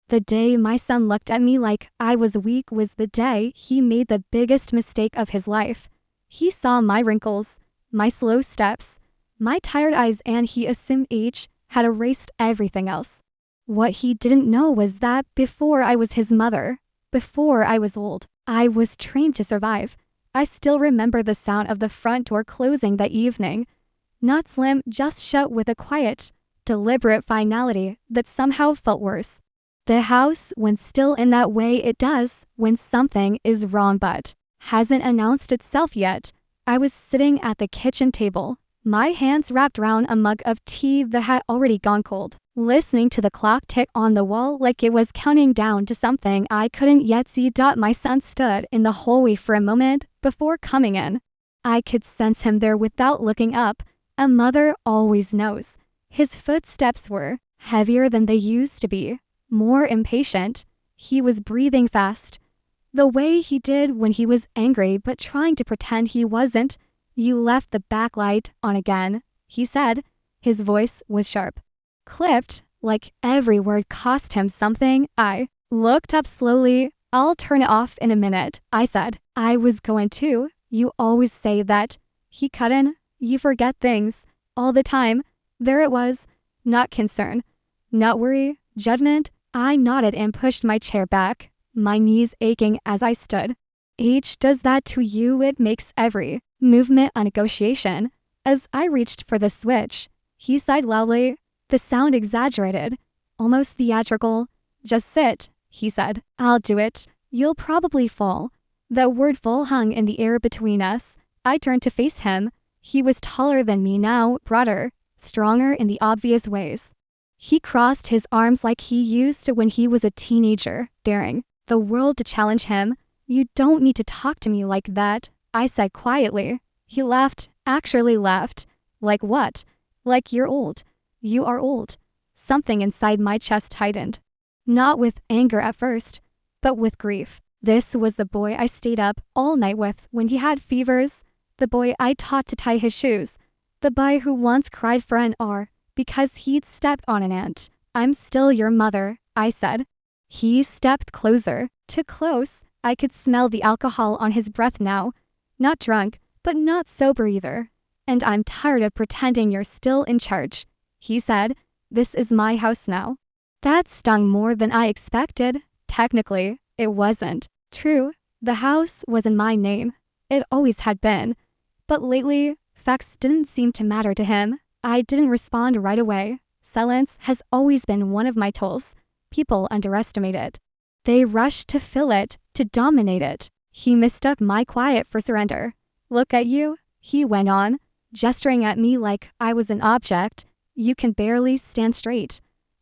The day my son looked at me like I was weak was the day he made the biggest mistake of his life. He saw my wrinkles, my slow steps, my tired eyes, and he assumed age had erased everything else. What he didn't know was that before I was his mother, before I was old, I was trained to survive. I still remember the sound of the front door closing that evening. Not slam, just shut with a quiet, deliberate finality that somehow felt worse. The house went still in that way it does when something is wrong but hasn't announced itself yet. I was sitting at the kitchen table, my hands wrapped around a mug of tea that had already gone cold, listening to the clock tick on the wall like it was counting down to something I couldn't yet see. My son stood in the hallway for a moment before coming in. I could sense him there without looking up. A mother always knows. His footsteps were heavier than they used to be, more impatient. He was breathing fast, the way he did when he was angry but trying to pretend he wasn't. "You left the backlight on again," he said. His voice was sharp, clipped, like every word cost him something. I looked up slowly. "I'll turn it off in a minute," I said. "I was going to. You always say that." He cut in. "You forget things all the time." There it was. Not concern, not worry, judgment. I nodded and pushed my chair back, my knees aching as I stood. "Age does that to you. It makes every movement a negotiation." As I reached for the switch, he sighed loudly, the sound exaggerated, almost theatrical. "Just sit," he said. "I'll do it. You'll probably fall." That word "fall" hung in the air between us. I turned to face him. He was taller than me now, broader, stronger in the obvious ways. He crossed his arms like he used to when he was a teenager, daring the world to challenge him. "You don't need to talk to me like that," I said quietly. He laughed, actually laughed. "Like what?" "Like you're old. You are old." Something inside my chest tightened. Not with anger at first, but with grief. This was the boy I stayed up all night with when he had fevers, the boy I taught to tie his shoes, the boy who once cried for an hour because he'd stepped on an ant. "I'm still your mother," I said. He stepped closer, too close. I could smell the alcohol on his breath now. Not drunk, but not sober either. "And I'm tired of pretending you're still in charge," he said. "This is my house now." That stung more than I expected. Technically, it wasn't. True, the house was in my name. It always had been. But lately, facts didn't seem to matter to him. I didn't respond right away. Silence has always been one of my tools. People underestimate it. They rush to fill it, to dominate it. He mistook my quiet for surrender. "Look at you," he went on, gesturing at me like I was an object. "You can barely stand straight.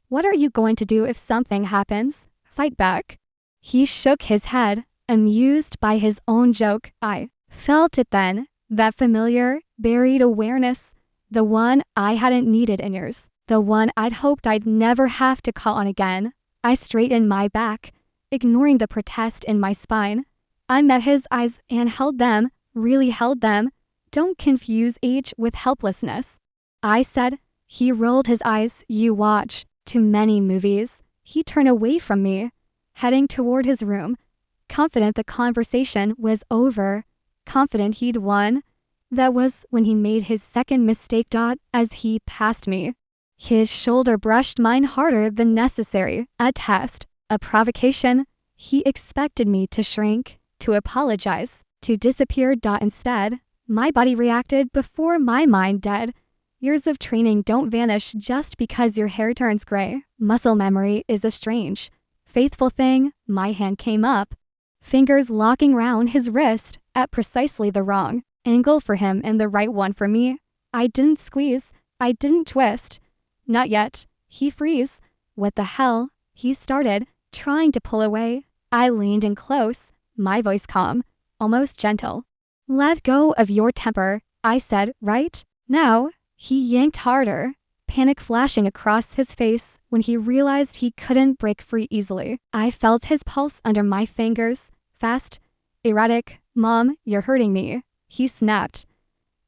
What are you going to do if something happens? Fight back." He shook his head, amused by his own joke. I felt it then, that familiar, buried awareness, the one I hadn't needed in years, the one I'd hoped I'd never have to call on again. I straightened my back, ignoring the protest in my spine. I met his eyes and held them, really held them. "Don't confuse age with helplessness," I said. He rolled his eyes. "You watch too many movies." He turned away from me, heading toward his room, confident the conversation was over, confident he'd won. That was when he made his second mistake. As he passed me, his shoulder brushed mine harder than necessary. A test, a provocation. He expected me to shrink, to apologize, to disappear. Instead, my body reacted before my mind did. Years of training don't vanish just because your hair turns gray. Muscle memory is a strange, faithful thing. My hand came up, fingers locking round his wrist at precisely the wrong angle for him and the right one for me. I didn't squeeze. I didn't twist. Not yet. He froze. "What the hell?" he started, trying to pull away. I leaned in close, my voice calm, almost gentle. "Let go of your temper," I said. "Right now." He yanked harder, panic flashing across his face when he realized he couldn't break free easily. I felt his pulse under my fingers, fast, erratic. "Mom, you're hurting me," he snapped.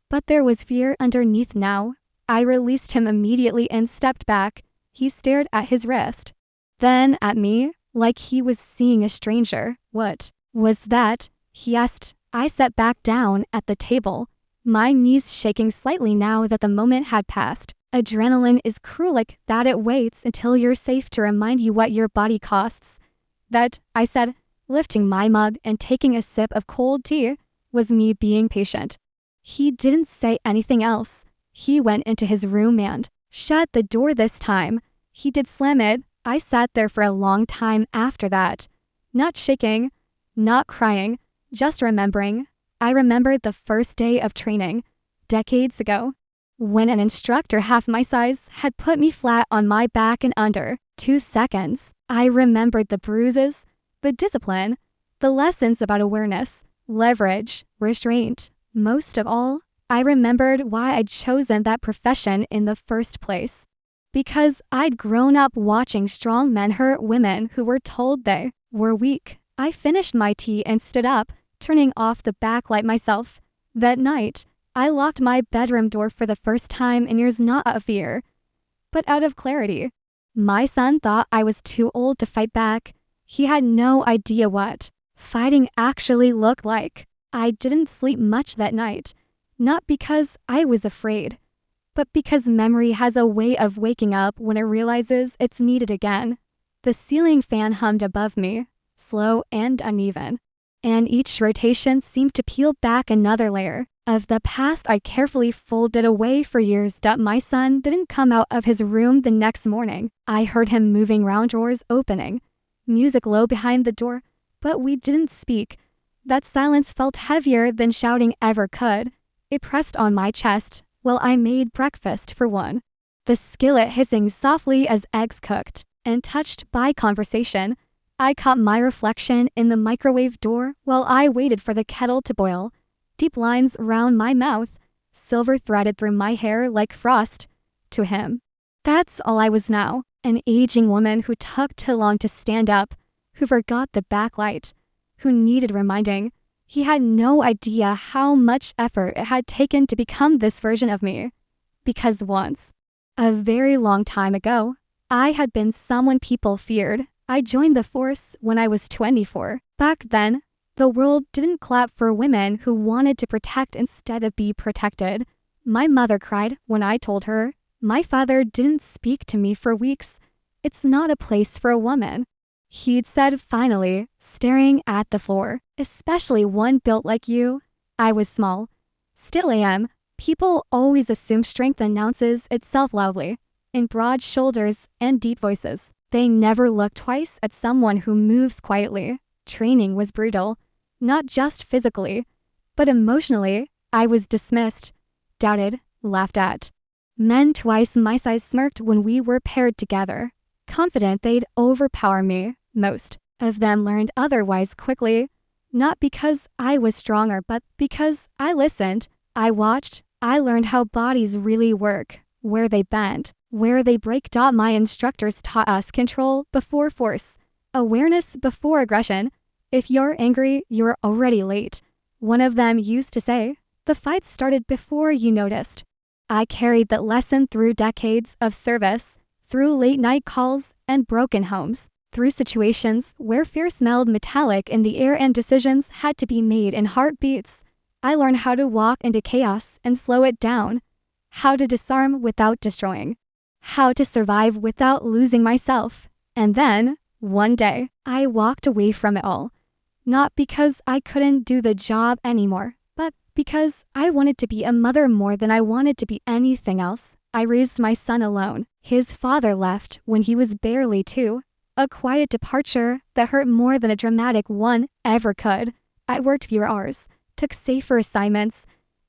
But there was fear underneath now. I released him immediately and stepped back. He stared at his wrist. then at me, like he was seeing a stranger. "What was that?" he asked. I sat back down at the table, my knees shaking slightly now that the moment had passed. Adrenaline is cruel like that, it waits until you're safe to remind you what your body costs. That, I said, lifting my mug and taking a sip of cold tea, was me being patient. He didn't say anything else. He went into his room and shut the door this time. He did slam it. I sat there for a long time after that. Not shaking, not crying, just remembering. I remembered the first day of training, decades ago, when an instructor half my size had put me flat on my back in under 2 seconds. I remembered the bruises, the discipline, the lessons about awareness, leverage, restraint. Most of all, I remembered why I'd chosen that profession in the first place. Because I'd grown up watching strong men hurt women who were told they were weak. I finished my tea and stood up, turning off the backlight myself. That night, I locked my bedroom door for the first time in years, not out of fear, but out of clarity. My son thought I was too old to fight back. He had no idea what fighting actually looked like. I didn't sleep much that night, not because I was afraid, but because memory has a way of waking up when it realizes it's needed again. The ceiling fan hummed above me, slow and uneven, and each rotation seemed to peel back another layer of the past I carefully folded away for years. My son didn't come out of his room the next morning. I heard him moving round, drawers opening, music low behind the door, but we didn't speak. That silence felt heavier than shouting ever could. It pressed on my chest while I made breakfast for one, the skillet hissing softly as eggs cooked, and touched by conversation. I caught my reflection in the microwave door while I waited for the kettle to boil. Deep lines round my mouth, silver threaded through my hair like frost. To him, that's all I was now, an aging woman who took too long to stand up, who forgot the backlight, who needed reminding. He had no idea how much effort it had taken to become this version of me. Because once, a very long time ago, I had been someone people feared. I joined the force when I was 24. Back then, the world didn't clap for women who wanted to protect instead of be protected. My mother cried when I told her. My father didn't speak to me for weeks. "It's not a place for a woman," he'd said finally, staring at the floor. "Especially one built like you." I was small. Still am. People always assume strength announces itself loudly, in broad shoulders and deep voices. They never look twice at someone who moves quietly. Training was brutal, not just physically, but emotionally. I was dismissed, doubted, laughed at. Men twice my size smirked when we were paired together, confident they'd overpower me. Most of them learned otherwise quickly, not because I was stronger, but because I listened, I watched, I learned how bodies really work, where they bend, where they break. My instructors taught us control before force, awareness before aggression. If you're angry, you're already late. One of them used to say, the fight started before you noticed. I carried that lesson through decades of service, through late night calls and broken homes, through situations where fear smelled metallic in the air and decisions had to be made in heartbeats. I learned how to walk into chaos and slow it down, how to disarm without destroying, how to survive without losing myself. And then, one day, I walked away from it all. Not because I couldn't do the job anymore, but because I wanted to be a mother more than I wanted to be anything else. I raised my son alone. His father left when he was barely 2. A quiet departure that hurt more than a dramatic one ever could. I worked fewer hours, took safer assignments,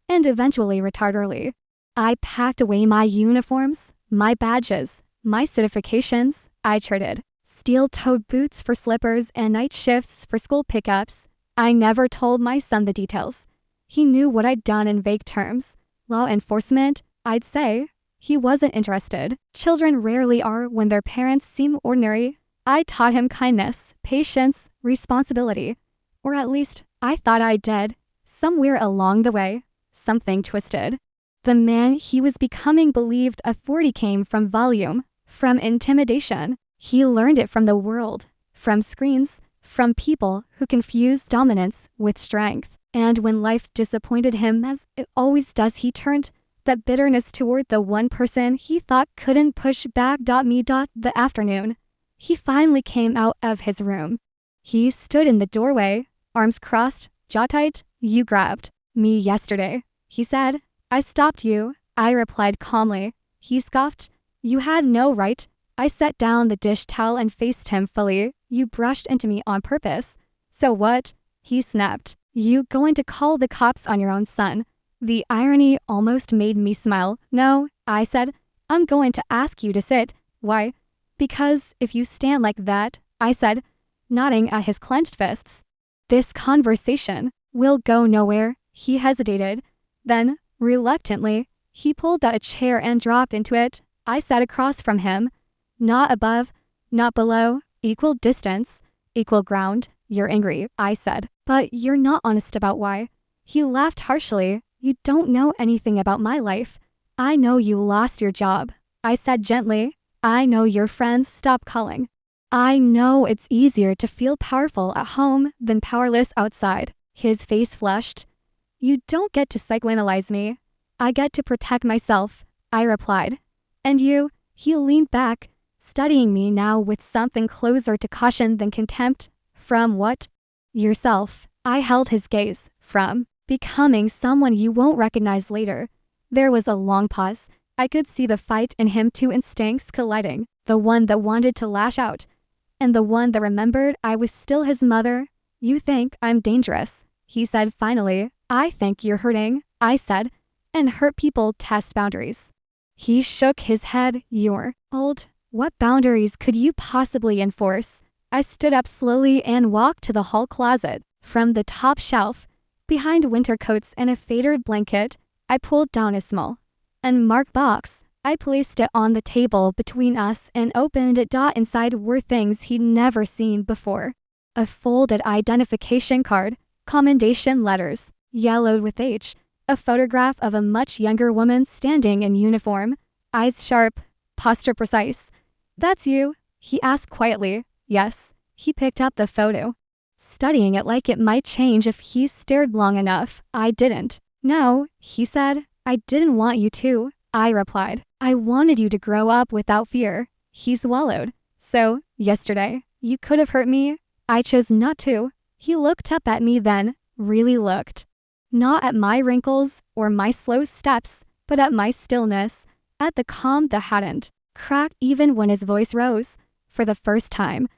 and eventually retired early. I packed away my uniforms, my badges, my certifications. I traded steel-toed boots for slippers and night shifts for school pickups. I never told my son the details. He knew what I'd done in vague terms. Law enforcement, I'd say. He wasn't interested. Children rarely are when their parents seem ordinary. I taught him kindness, patience, responsibility. Or at least, I thought I did. Somewhere along the way, something twisted. The man he was becoming believed authority came from volume, from intimidation. He learned it from the world, from screens, from people who confuse dominance with strength. And when life disappointed him, as it always does, he turned that bitterness toward the one person he thought couldn't push back. The afternoon, he finally came out of his room. He stood in the doorway, arms crossed, jaw tight. You grabbed me yesterday, he said. I stopped you, I replied calmly. He scoffed. You had no right. I set down the dish towel and faced him fully. You brushed into me on purpose. So what? He snapped. You going to call the cops on your own son? The irony almost made me smile. No, I said. I'm going to ask you to sit. Why? Because if you stand like that, I said, nodding at his clenched fists, this conversation will go nowhere. He hesitated. Then, reluctantly, he pulled out a chair and dropped into it. I sat across from him. Not above, not below, equal distance, equal ground. You're angry, I said, but you're not honest about why. He laughed harshly. You don't know anything about my life. I know you lost your job, I said gently. I know your friends stopped calling. I know it's easier to feel powerful at home than powerless outside. His face flushed. You don't get to psychoanalyze me. I get to protect myself, I replied. And you? He leaned back, studying me now with something closer to caution than contempt. From what? Yourself. I held his gaze. From becoming someone you won't recognize later. There was a long pause. I could see the fight in him, two instincts colliding, the one that wanted to lash out, and the one that remembered I was still his mother. You think I'm dangerous, he said finally. I think you're hurting, I said, and hurt people test boundaries. He shook his head. You're old. What boundaries could you possibly enforce? I stood up slowly and walked to the hall closet. From the top shelf, behind winter coats and a faded blanket, I pulled down a small, unmarked box. I placed it on the table between us and opened it. Inside were things he'd never seen before. A folded identification card, commendation letters, yellowed with age, a photograph of a much younger woman standing in uniform, eyes sharp, posture precise. That's you? He asked quietly. Yes. He picked up the photo, studying it like it might change if he stared long enough. I didn't. No, he said. I didn't want you to, I replied. I wanted you to grow up without fear. He swallowed. So, yesterday, you could have hurt me. I chose not to. He looked up at me then, really looked. Not at my wrinkles or my slow steps, but at my stillness, at the calm that hadn't cracked even when his voice rose. For the first time,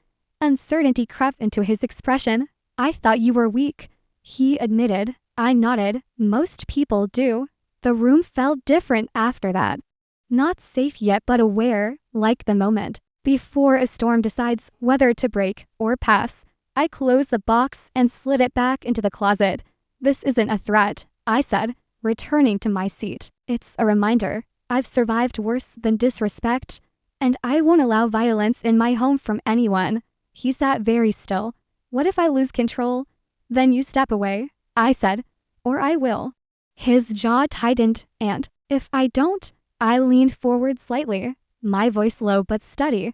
uncertainty crept into his expression. I thought you were weak, he admitted. I nodded. Most people do. The room felt different after that. Not safe yet, but aware, like the moment before a storm decides whether to break or pass. I closed the box and slid it back into the closet. This isn't a threat, I said, returning to my seat. It's a reminder. I've survived worse than disrespect, and I won't allow violence in my home from anyone. He sat very still. What if I lose control? Then you step away, I said, or I will. His jaw tightened, and if I don't, I leaned forward slightly, my voice low but steady.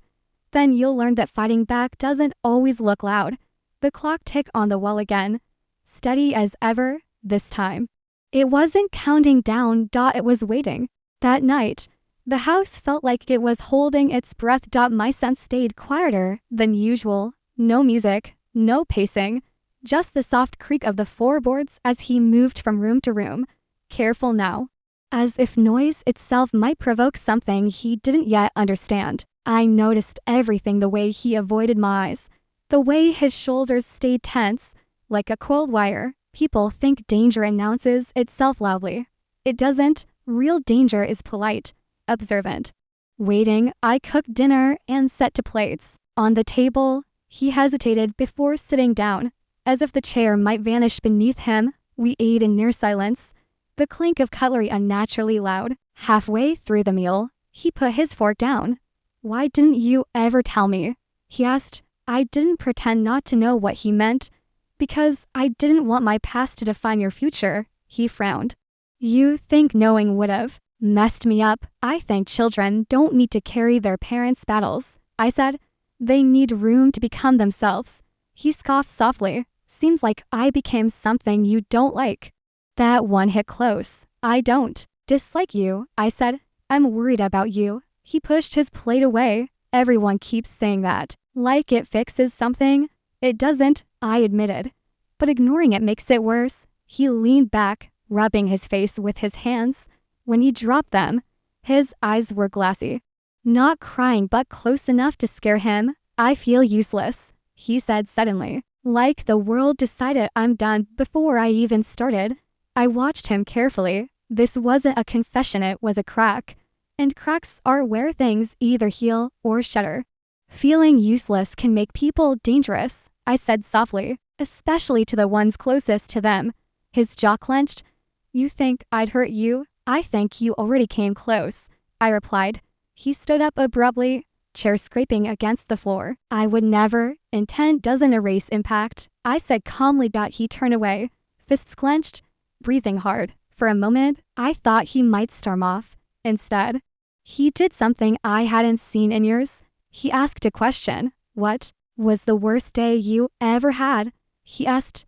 Then you'll learn that fighting back doesn't always look loud. The clock ticked on the wall again, steady as ever, this time. It wasn't counting down. It was waiting. That night, the house felt like it was holding its breath. My sense stayed quieter than usual. No music, no pacing, just the soft creak of the floorboards as he moved from room to room, careful now, as if noise itself might provoke something he didn't yet understand. I noticed everything, the way he avoided my eyes, the way his shoulders stayed tense, like a coiled wire. People think danger announces itself loudly. It doesn't. Real danger is polite, observant. Waiting, I cooked dinner and set to plates. On the table, he hesitated before sitting down, as if the chair might vanish beneath him. We ate in near silence, the clink of cutlery unnaturally loud. Halfway through the meal, he put his fork down. Why didn't you ever tell me? He asked. I didn't pretend not to know what he meant, because I didn't want my past to define your future. He frowned. You think knowing would have messed me up? I think children don't need to carry their parents' battles, I said. They need room to become themselves. He scoffed softly. Seems like I became something you don't like. That one hit close. I don't dislike you, I said. I'm worried about you. He pushed his plate away. Everyone keeps saying that. Like it fixes something. It doesn't, I admitted. But ignoring it makes it worse. He leaned back, rubbing his face with his hands. When he dropped them, his eyes were glassy. Not crying, but close enough to scare him. I feel useless, he said suddenly. Like the world decided I'm done before I even started. I watched him carefully. This wasn't a confession, it was a crack. And cracks are where things either heal or shatter. Feeling useless can make people dangerous, I said softly, especially to the ones closest to them. His jaw clenched. You think I'd hurt you? I think you already came close, I replied. He stood up abruptly, chair scraping against the floor. I would never. Intent doesn't erase impact, I said calmly. He turned away, fists clenched, breathing hard. For a moment, I thought he might storm off. Instead, he did something I hadn't seen in years. He asked a question. What was the worst day you ever had? He asked,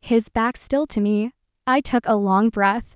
his back still to me. I took a long breath.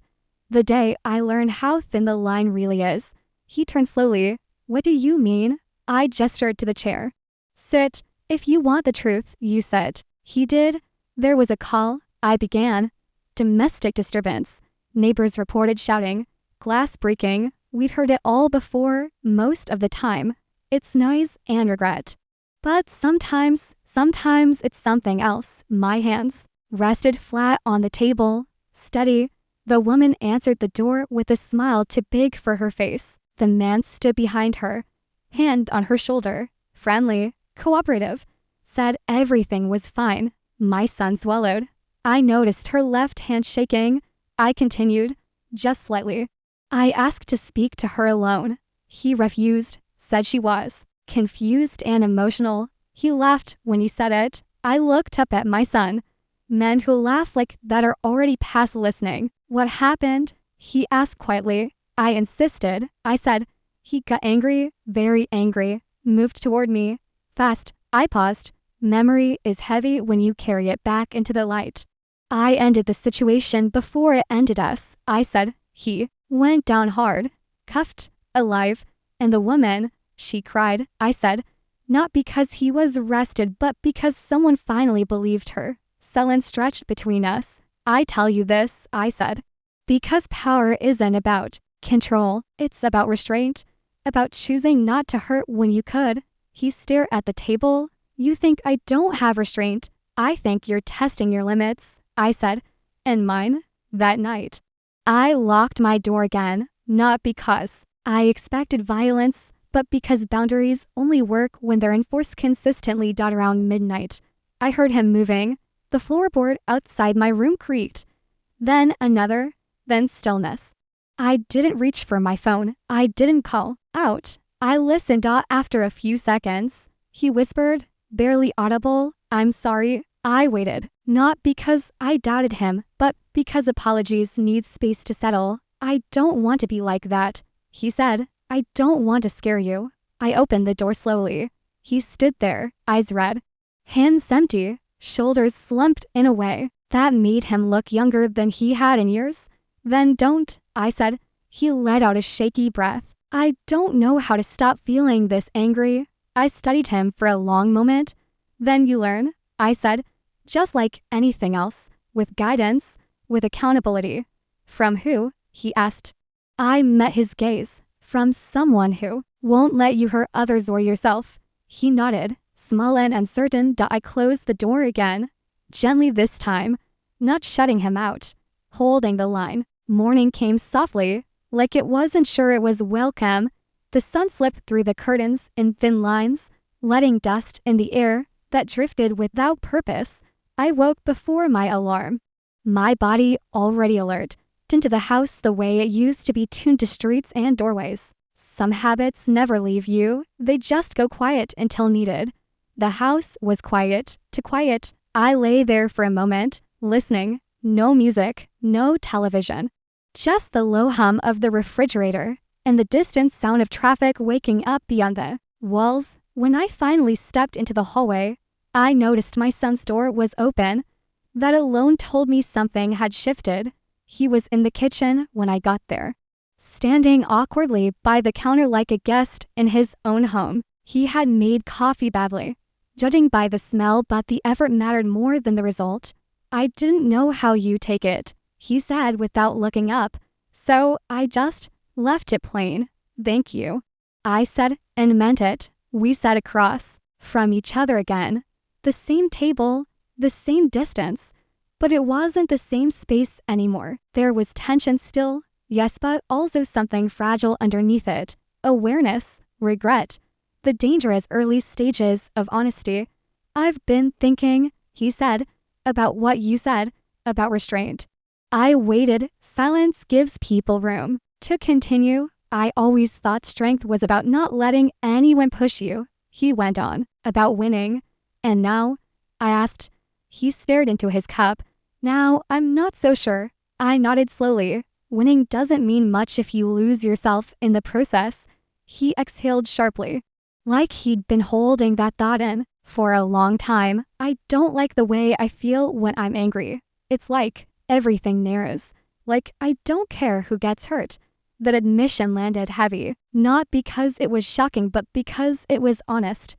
The day I learned how thin the line really is. He turned slowly. What do you mean? I gestured to the chair. Sit. If you want the truth, you said. He did. There was a call. I began. Domestic disturbance. Neighbors reported shouting. Glass breaking. We'd heard it all before, most of the time. It's noise and regret. But sometimes it's something else. My hands rested flat on the table. Steady. The woman answered the door with a smile too big for her face. The man stood behind her, hand on her shoulder, friendly, cooperative, said everything was fine. My son swallowed. I noticed her left hand shaking. I continued, just slightly. I asked to speak to her alone. He refused, said she was confused and emotional. He laughed when he said it. I looked up at my son. Men who laugh like that are already past listening. What happened? He asked quietly. I insisted. I said. He got angry, very angry, moved toward me. Fast. I paused. Memory is heavy when you carry it back into the light. I ended the situation before it ended us, I said. He went down hard, cuffed, alive, and the woman, she cried, I said. Not because he was arrested, but because someone finally believed her. Silence stretched between us. I tell you this, I said, because power isn't about control. It's about restraint, about choosing not to hurt when you could. He stared at the table. You think I don't have restraint. I think you're testing your limits, I said, and mine. That night, I locked my door again, not because I expected violence, but because boundaries only work when they're enforced consistently. Around midnight, I heard him moving. The floorboard outside my room creaked. Then another, then stillness. I didn't reach for my phone. I didn't call out. I listened. After a few seconds, he whispered, barely audible, I'm sorry. I waited, not because I doubted him, but because apologies need space to settle. I don't want to be like that, he said. I don't want to scare you. I opened the door slowly. He stood there, eyes red, hands empty, shoulders slumped in a way that made him look younger than he had in years. Then don't, I said. He let out a shaky breath. I don't know how to stop feeling this angry. I studied him for a long moment. Then you learn, I said, just like anything else, with guidance, with accountability. From who? He asked. I met his gaze. From someone who won't let you hurt others or yourself. He nodded, small and uncertain. I closed the door again, gently this time, not shutting him out, holding the line. Morning came softly, like it wasn't sure it was welcome. The sun slipped through the curtains in thin lines, letting dust in the air that drifted without purpose. I woke before my alarm, my body already alert, into the house the way it used to be tuned to streets and doorways. Some habits never leave you, they just go quiet until needed. The house was quiet, too quiet. I lay there for a moment, listening. No music, no television. Just the low hum of the refrigerator, and the distant sound of traffic waking up beyond the walls. When I finally stepped into the hallway, I noticed my son's door was open. That alone told me something had shifted. He was in the kitchen when I got there, standing awkwardly by the counter like a guest in his own home. He had made coffee badly, judging by the smell, but the effort mattered more than the result. I didn't know how you take it, he said without looking up, so I just left it plain. Thank you, I said, and meant it. We sat across from each other again. The same table, the same distance, but it wasn't the same space anymore. There was tension still, yes, but also something fragile underneath it. Awareness, regret, the dangerous early stages of honesty. I've been thinking, he said, about what you said, about restraint. I waited. Silence gives people room to continue. I always thought strength was about not letting anyone push you. He went on, about winning. And now? I asked. He stared into his cup. Now, I'm not so sure. I nodded slowly. Winning doesn't mean much if you lose yourself in the process. He exhaled sharply, like he'd been holding that thought in for a long time. I don't like the way I feel when I'm angry. It's like everything narrows. Like I don't care who gets hurt. That admission landed heavy, not because it was shocking, but because it was honest.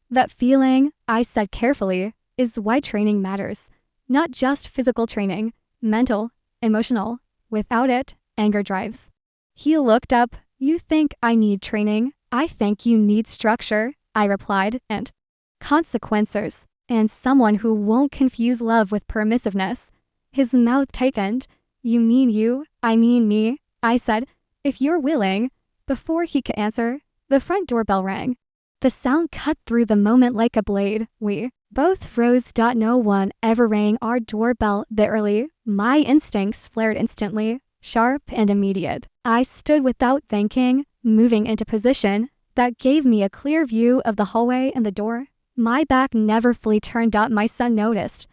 That feeling, I said carefully, is why training matters. Not just physical training, mental, emotional. Without it, anger drives. He looked up. You think I need training? I think you need structure, I replied, and consequences, and someone who won't confuse love with permissiveness. His mouth tightened. You mean you, I mean me, I said, if you're willing. Before he could answer, the front doorbell rang. The sound cut through the moment like a blade. We both froze. No one ever rang our doorbell that early. My instincts flared instantly, sharp and immediate. I stood without thinking, moving into position that gave me a clear view of the hallway and the door. My back never fully turned up. My son noticed.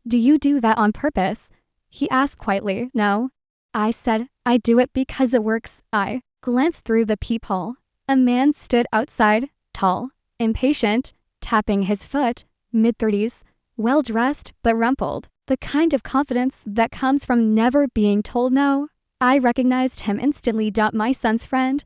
Do you do that on purpose? He asked quietly. No, I said. I do it because it works. I glanced through the peephole. A man stood outside, tall, impatient, tapping his foot, mid-30s, well-dressed but rumpled. The kind of confidence that comes from never being told no. I recognized him instantly. My son's friend,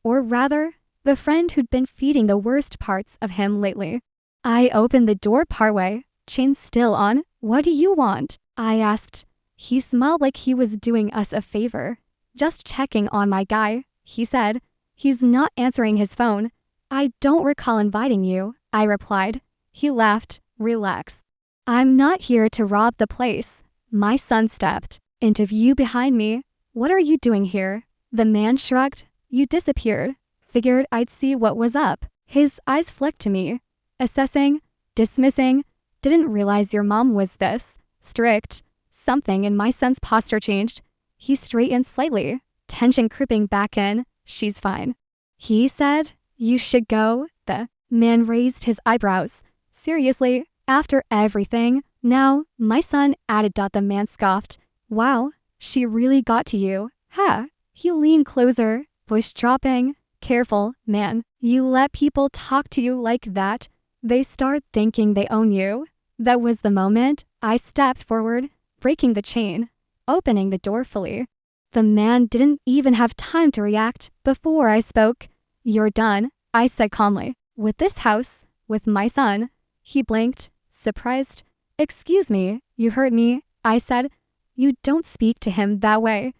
or rather, the friend who'd been feeding the worst parts of him lately. I opened the door partway, chain still on. What do you want? I asked. He smiled like he was doing us a favor. Just checking on my guy, he said. He's not answering his phone. I don't recall inviting you, I replied. He laughed. Relax. I'm not here to rob the place. My son stepped into view behind me. What are you doing here? The man shrugged. You disappeared. Figured I'd see what was up. His eyes flicked to me, assessing, dismissing. Didn't realize your mom was this strict. Something in my son's posture changed. He straightened slightly, tension creeping back in. She's fine, he said. You should go. The man raised his eyebrows. Seriously, after everything? Now, my son added. The man scoffed. Wow, she really got to you, huh? He leaned closer, voice dropping. Careful, man. You let people talk to you like that, they start thinking they own you. That was the moment I stepped forward, breaking the chain, opening the door fully. The man didn't even have time to react before I spoke. You're done, I said calmly. With this house, with my son. He blinked, surprised. Excuse me, you heard me, I said. You don't speak to him that way.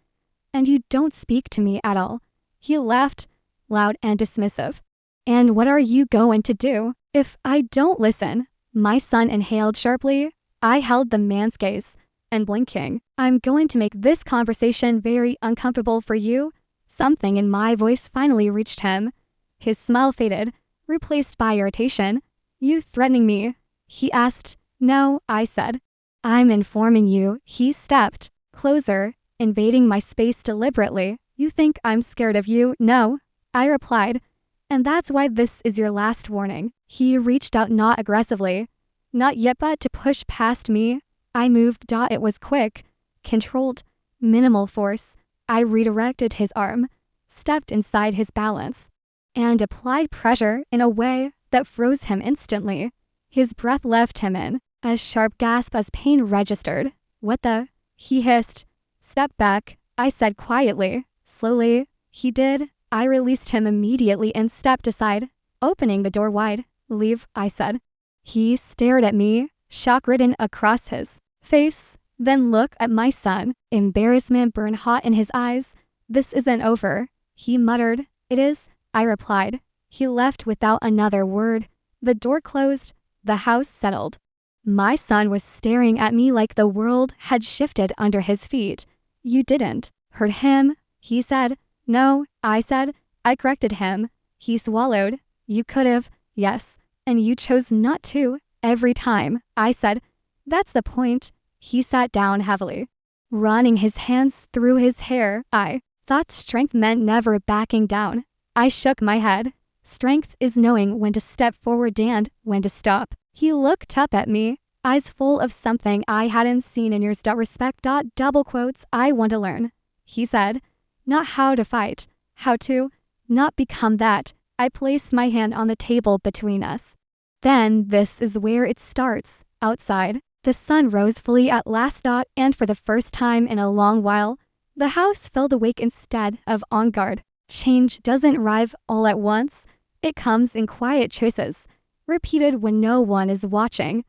And you don't speak to me at all. He laughed, loud and dismissive. And what are you going to do if I don't listen? My son inhaled sharply. I held the man's gaze, and blinking. I'm going to make this conversation very uncomfortable for you. Something in my voice finally reached him. His smile faded, replaced by irritation. You threatening me? He asked. No, I said. I'm informing you. He stepped closer, invading my space deliberately. You think I'm scared of you? No, I replied. And that's why this is your last warning. He reached out, not aggressively, not yet, but to push past me. I moved. It was quick, controlled, minimal force. I redirected his arm, stepped inside his balance, and applied pressure in a way that froze him instantly. His breath left him in a sharp gasp as pain registered. What the? He hissed. Step back, I said quietly. Slowly, he did. I released him immediately and stepped aside, opening the door wide. Leave, I said. He stared at me, shock written across his face, then looked at my son. Embarrassment burned hot in his eyes. This isn't over, he muttered. It is, I replied. He left without another word. The door closed. The house settled. My son was staring at me like the world had shifted under his feet. You didn't hurt him, he said. No, I said. I corrected him. He swallowed. You could've. Yes, and you chose not to. Every time, I said. That's the point. He sat down heavily, running his hands through his hair. I thought strength meant never backing down. I shook my head. Strength is knowing when to step forward and when to stop. He looked up at me, eyes full of something I hadn't seen in years. Respect. Double quotes. I want to learn, he said. Not how to fight, how to not become that. I placed my hand on the table between us. Then this is where it starts. Outside, the sun rose fully at last. And for the first time in a long while, the house felt awake instead of on guard. Change doesn't arrive all at once. It comes in quiet choices, repeated when no one is watching.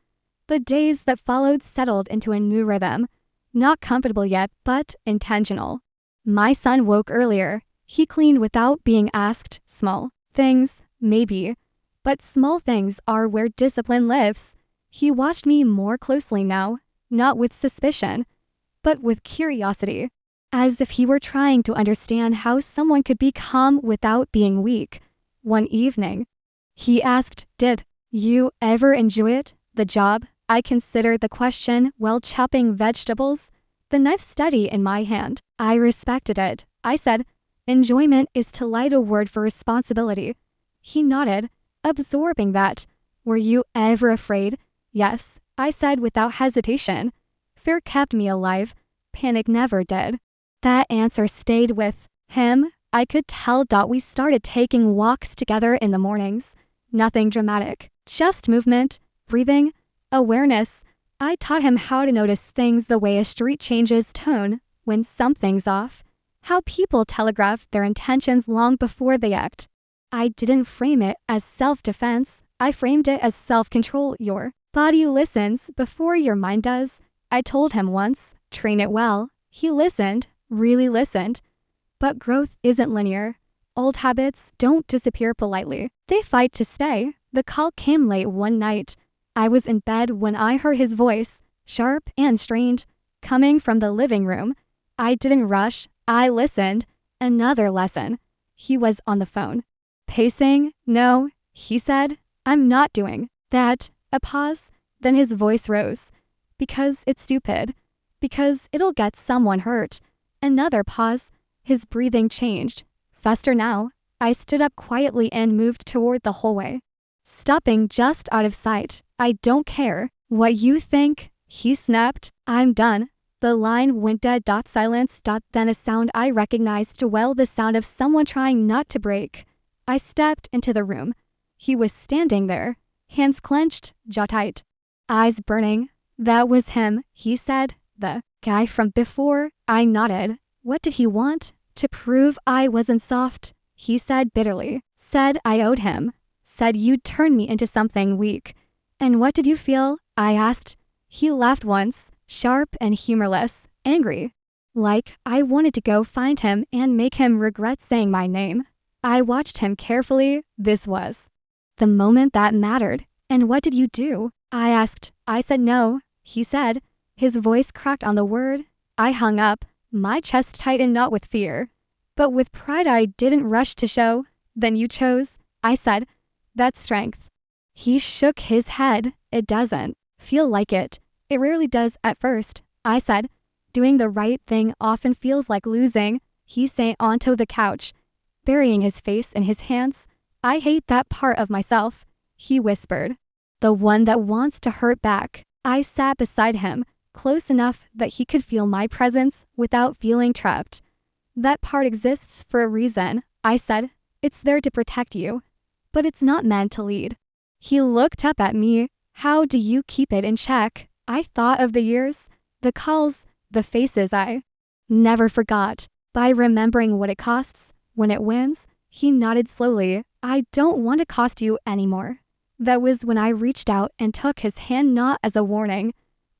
The days that followed settled into a new rhythm, not comfortable yet, but intentional. My son woke earlier. He cleaned without being asked. Small things, maybe, but small things are where discipline lives. He watched me more closely now, not with suspicion, but with curiosity, as if he were trying to understand how someone could be calm without being weak. One evening, he asked, "Did you ever enjoy it, the job?" I considered the question while chopping vegetables, the knife steady in my hand. I respected it. I said, "Enjoyment is too light a word for responsibility." He nodded, absorbing that. "Were you ever afraid?" "Yes," I said without hesitation. Fear kept me alive. Panic never did. That answer stayed with him. I could tell. We started taking walks together in the mornings. Nothing dramatic, just movement, breathing, awareness. I taught him how to notice things the way a street changes tone when something's off, how people telegraph their intentions long before they act. I didn't frame it as self-defense. I framed it as self-control. Your body listens before your mind does. I told him once, train it well. He listened, really listened. But growth isn't linear. Old habits don't disappear politely. They fight to stay. The call came late one night. I was in bed when I heard his voice, sharp and strained, coming from the living room. I didn't rush. I listened. Another lesson. He was on the phone. Pacing? No, he said. I'm not doing that. A pause. Then his voice rose. Because it's stupid. Because it'll get someone hurt. Another pause. His breathing changed. Faster now. I stood up quietly and moved toward the hallway, stopping just out of sight. I don't care what you think, he snapped. I'm done. The line went dead. Silence. Then a sound I recognized well, the sound of someone trying not to break. I stepped into the room. He was standing there, hands clenched, jaw tight, eyes burning. That was him, he said. The guy from before. I nodded. What did he want? To prove I wasn't soft, he said bitterly. Said I owed him. Said you'd turn me into something weak. And what did you feel? I asked. He laughed once, sharp and humorless, angry. Like I wanted to go find him and make him regret saying my name. I watched him carefully. This was the moment that mattered. And what did you do? I asked. I said no, he said. His voice cracked on the word. I hung up. My chest tightened, not with fear, but with pride I didn't rush to show. Then you chose, I said. That's strength. He shook his head. It doesn't feel like it. It rarely does at first, I said. Doing the right thing often feels like losing. He sank onto the couch, burying his face in his hands. I hate that part of myself, he whispered. The one that wants to hurt back. I sat beside him, close enough that he could feel my presence without feeling trapped. That part exists for a reason, I said. It's there to protect you, but it's not meant to lead. He looked up at me. How do you keep it in check? I thought of the years, the calls, the faces I never forgot. By remembering what it costs, when it wins, he nodded slowly. I don't want to cost you anymore. That was when I reached out and took his hand, not as a warning,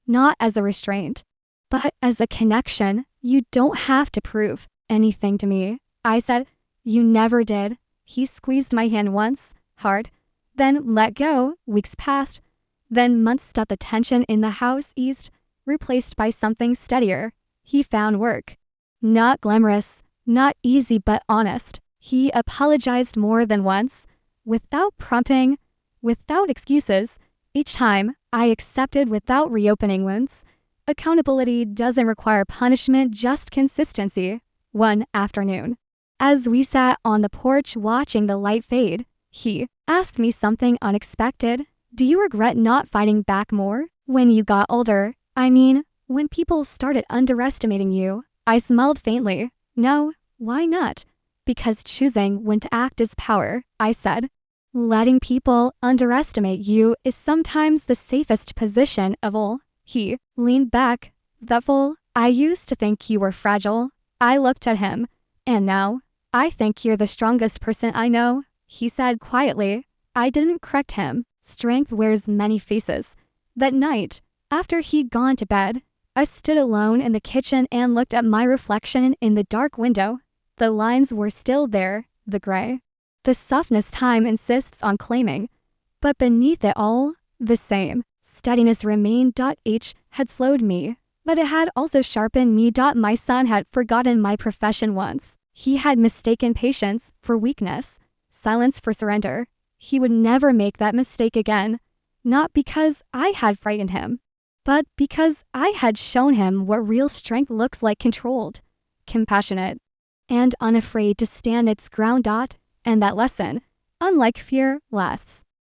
not as a restraint, but as a connection. You don't have to prove anything to me, I said. You never did. He squeezed my hand once, hard, then let go. Weeks passed, then months. The tension in the house eased, replaced by something steadier. He found work. Not glamorous, not easy, but honest. He apologized more than once, without prompting, without excuses. Each time, I accepted without reopening wounds. Accountability doesn't require punishment, just consistency. One afternoon, as we sat on the porch watching the light fade, he asked me something unexpected. Do you regret not fighting back more when you got older? I mean, when people started underestimating you. I smiled faintly. No, why not? Because choosing when to act is power, I said. Letting people underestimate you is sometimes the safest position of all. He leaned back, thoughtful. I used to think you were fragile. I looked at him. And now, I think you're the strongest person I know, he said quietly. I didn't correct him. Strength wears many faces. That night, after he'd gone to bed, I stood alone in the kitchen and looked at my reflection in the dark window. The lines were still there, the gray, the softness time insists on claiming. But beneath it all, the same steadiness remained. H had slowed me, but it had also sharpened me. My son had forgotten my profession once. He had mistaken patience for weakness, silence for surrender. He would never make that mistake again, not because I had frightened him, but because I had shown him what real strength looks like: controlled, compassionate, and unafraid to stand its ground. And that lesson, unlike fear, lasts.